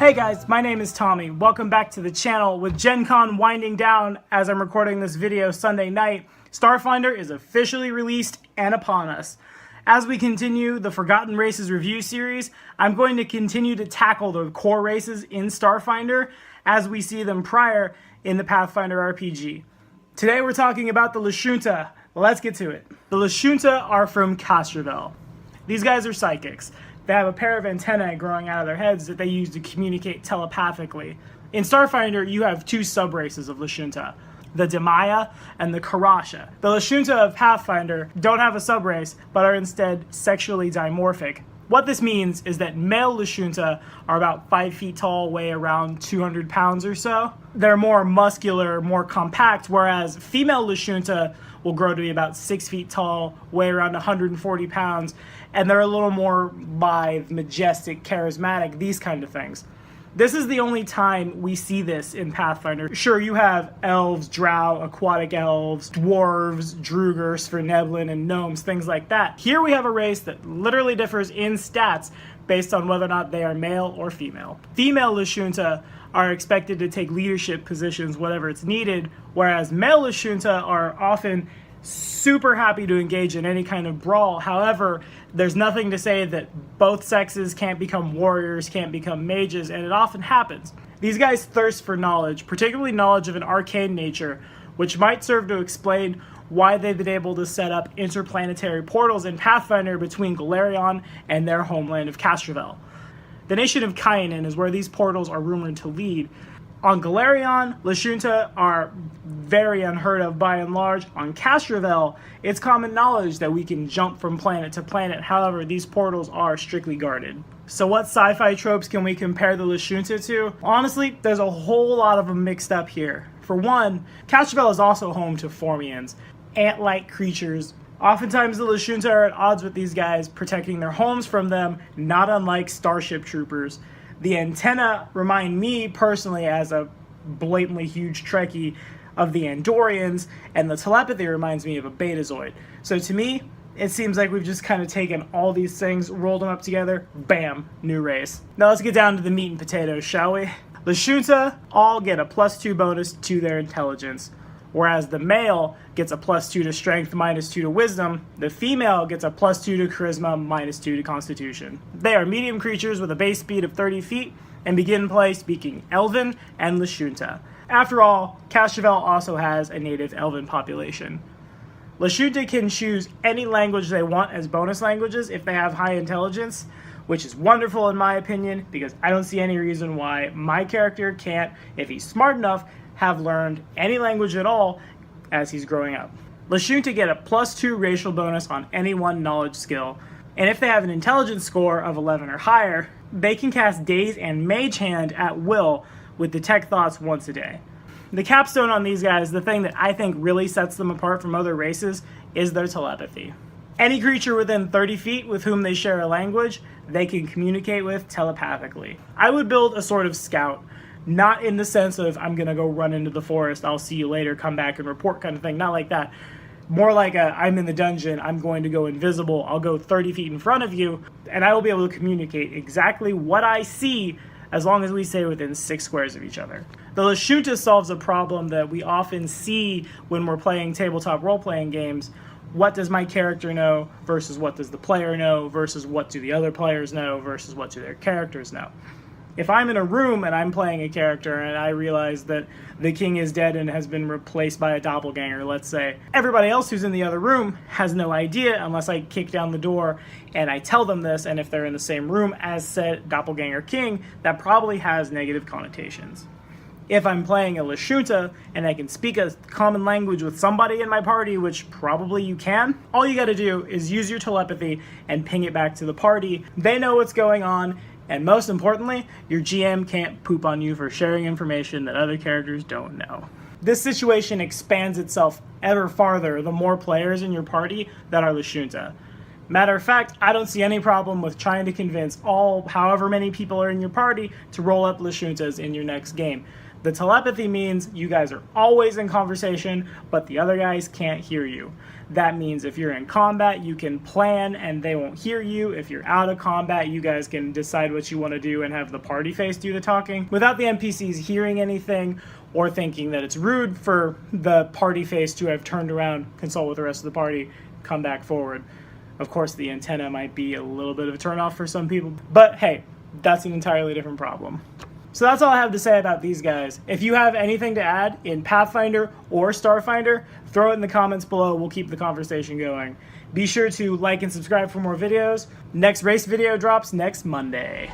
Hey guys, my name is Tommy. Welcome back to the channel. With Gen Con winding down as I'm recording this video Sunday night, Starfinder is officially released and upon us. As we continue the Forgotten Races review series, I'm going to continue to tackle the core races in Starfinder as we see them prior in the Pathfinder RPG. Today we're talking about the Lashunta. Let's get to it. The Lashunta are from Castrovel. These guys are psychics. They have a pair of antennae growing out of their heads that they use to communicate telepathically. In Starfinder, you have two sub-races of Lashunta, the Demaya and the Karasha. The Lashunta of Pathfinder don't have a sub-race, but are instead sexually dimorphic. What this means is that male Lashunta are about 5 feet tall, weigh around 200 pounds or so. They're more muscular, more compact, whereas female Lashunta will grow to be about 6 feet tall, weigh around 140 pounds, and they're a little more lithe, majestic, charismatic, these kind of things. This is the only time we see this in Pathfinder. Sure, you have elves, drow, aquatic elves, dwarves, druger, sverneblin, and gnomes, things like that. Here we have a race that literally differs in stats based on whether or not they are male or female. Female Lashunta are expected to take leadership positions whenever it's needed, whereas male Lashunta are often super happy to engage in any kind of brawl. However, there's nothing to say that both sexes can't become warriors, can't become mages, and it often happens. These guys thirst for knowledge, particularly knowledge of an arcane nature, which might serve to explain why they've been able to set up interplanetary portals in Pathfinder between Golarion and their homeland of Castrovel. The nation of Kyanin is where these portals are rumored to lead. On Golarion, Lashunta are very unheard of by and large. On Castrovel, it's common knowledge that we can jump from planet to planet. However, these portals are strictly guarded. So what sci-fi tropes can we compare the Lashunta to? Honestly, there's a whole lot of them mixed up here. For one, Castrovel is also home to Formians, ant-like creatures. Oftentimes the Lashunta are at odds with these guys, protecting their homes from them, not unlike Starship Troopers. The antenna remind me personally, as a blatantly huge Trekkie, of the Andorians, and the telepathy reminds me of a Betazoid. So to me, it seems like we've just kind of taken all these things, rolled them up together, bam, new race. Now let's get down to the meat and potatoes, shall we? Lashunta all get a +2 bonus to their intelligence. Whereas the male gets a +2 to strength, -2 to wisdom, the female gets a +2 to charisma, -2 to constitution. They are medium creatures with a base speed of 30 feet and begin play speaking Elven and Lashunta. After all, Castrovel also has a native Elven population. Lashunta can choose any language they want as bonus languages if they have high intelligence, which is wonderful in my opinion, because I don't see any reason why my character can't, if he's smart enough, have learned any language at all as he's growing up. Lashunta get a +2 racial bonus on any one knowledge skill, and if they have an intelligence score of 11 or higher, they can cast Daze and Mage Hand at will with Detect Thoughts once a day. The capstone on these guys, the thing that I think really sets them apart from other races, is their telepathy. Any creature within 30 feet with whom they share a language, they can communicate with telepathically. I would build a sort of scout. Not in the sense of, I'm going to go run into the forest, I'll see you later, come back and report kind of thing. Not like that. More like I'm in the dungeon, I'm going to go invisible, I'll go 30 feet in front of you, and I will be able to communicate exactly what I see as long as we stay within 6 squares of each other. The Lashunta solves a problem that we often see when we're playing tabletop role-playing games. What does my character know versus what does the player know versus what do the other players know versus what do their characters know. If I'm in a room and I'm playing a character and I realize that the king is dead and has been replaced by a doppelganger, let's say, everybody else who's in the other room has no idea unless I kick down the door and I tell them this, and if they're in the same room as said doppelganger king, that probably has negative connotations. If I'm playing a Lashunta and I can speak a common language with somebody in my party, which probably you can, all you gotta do is use your telepathy and ping it back to the party. They know what's going on, and most importantly, your GM can't poop on you for sharing information that other characters don't know. This situation expands itself ever farther the more players in your party that are Lashunta. Matter of fact, I don't see any problem with trying to convince however many people are in your party to roll up Lashuntas in your next game. The telepathy means you guys are always in conversation, but the other guys can't hear you. That means if you're in combat, you can plan and they won't hear you. If you're out of combat, you guys can decide what you want to do and have the party face do the talking without the NPCs hearing anything or thinking that it's rude for the party face to have turned around, consult with the rest of the party, come back forward. Of course, the antenna might be a little bit of a turnoff for some people, but hey, that's an entirely different problem. So that's all I have to say about these guys. If you have anything to add in Pathfinder or Starfinder, throw it in the comments below. We'll keep the conversation going. Be sure to like and subscribe for more videos. Next race video drops next Monday.